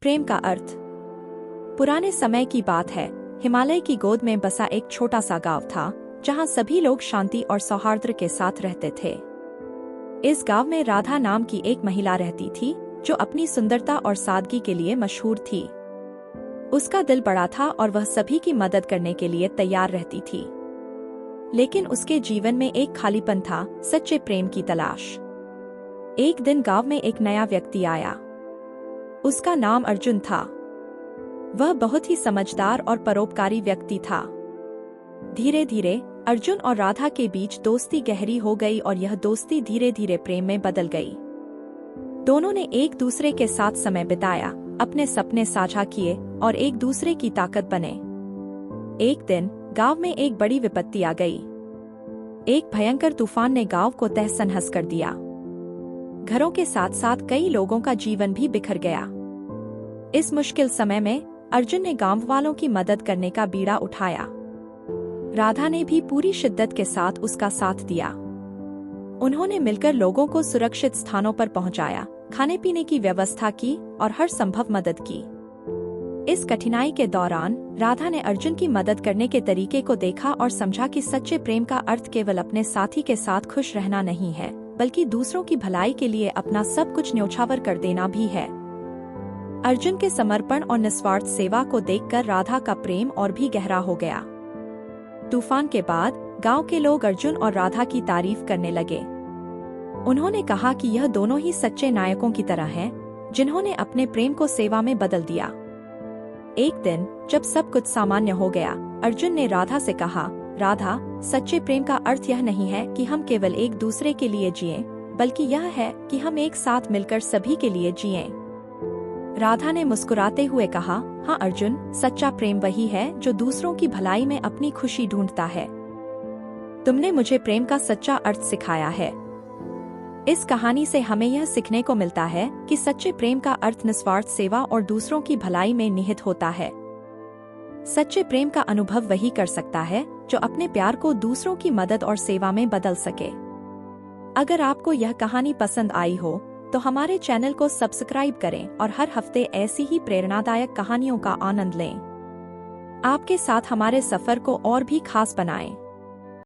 प्रेम का अर्थ। पुराने समय की बात है। हिमालय की गोद में बसा एक छोटा सा गांव था, जहां सभी लोग शांति और सौहार्द के साथ रहते थे। इस गांव में राधा नाम की एक महिला रहती थी, जो अपनी सुंदरता और सादगी के लिए मशहूर थी। उसका दिल बड़ा था और वह सभी की मदद करने के लिए तैयार रहती थी। लेकिन उसके जीवन में एक खालीपन था, सच्चे प्रेम की तलाश। एक दिन गांव में एक नया व्यक्ति आया। उसका नाम अर्जुन था। वह बहुत ही समझदार और परोपकारी व्यक्ति था। धीरे धीरे अर्जुन और राधा के बीच दोस्ती गहरी हो गई और यह दोस्ती धीरे धीरे प्रेम में बदल गई। दोनों ने एक दूसरे के साथ समय बिताया, अपने सपने साझा किए और एक दूसरे की ताकत बने। एक दिन गांव में एक बड़ी विपत्ति आ गई। एक भयंकर तूफान ने गांव को तहस-नहस कर दिया। घरों के साथ साथ कई लोगों का जीवन भी बिखर गया। इस मुश्किल समय में अर्जुन ने गांव वालों की मदद करने का बीड़ा उठाया। राधा ने भी पूरी शिद्दत के साथ उसका साथ दिया। उन्होंने मिलकर लोगों को सुरक्षित स्थानों पर पहुंचाया, खाने पीने की व्यवस्था की और हर संभव मदद की। इस कठिनाई के दौरान राधा ने अर्जुन की मदद करने के तरीके को देखा और समझा कि सच्चे प्रेम का अर्थ केवल अपने साथी के साथ खुश रहना नहीं है, बल्कि दूसरों की भलाई के लिए अपना सब कुछ न्योछावर कर देना भी है। अर्जुन के समर्पण और निस्वार्थ सेवा को देखकर राधा का प्रेम और भी गहरा हो गया। तूफान के बाद गांव के लोग अर्जुन और राधा की तारीफ करने लगे। उन्होंने कहा कि यह दोनों ही सच्चे नायकों की तरह हैं, जिन्होंने अपने प्रेम को सेवा में बदल दिया। एक दिन जब सब कुछ सामान्य हो गया, अर्जुन ने राधा से कहा, राधा, सच्चे प्रेम का अर्थ यह नहीं है कि हम केवल एक दूसरे के लिए जिएं, बल्कि यह है कि हम एक साथ मिलकर सभी के लिए जिएं। राधा ने मुस्कुराते हुए कहा, हाँ अर्जुन, सच्चा प्रेम वही है जो दूसरों की भलाई में अपनी खुशी ढूंढता है। तुमने मुझे प्रेम का सच्चा अर्थ सिखाया है। इस कहानी से हमें यह सीखने को मिलता है कि सच्चे प्रेम का अर्थ निस्वार्थ सेवा और दूसरों की भलाई में निहित होता है। सच्चे प्रेम का अनुभव वही कर सकता है जो अपने प्यार को दूसरों की मदद और सेवा में बदल सके। अगर आपको यह कहानी पसंद आई हो तो हमारे चैनल को सब्सक्राइब करें और हर हफ्ते ऐसी ही प्रेरणादायक कहानियों का आनंद लें। आपके साथ हमारे सफर को और भी खास बनाएं।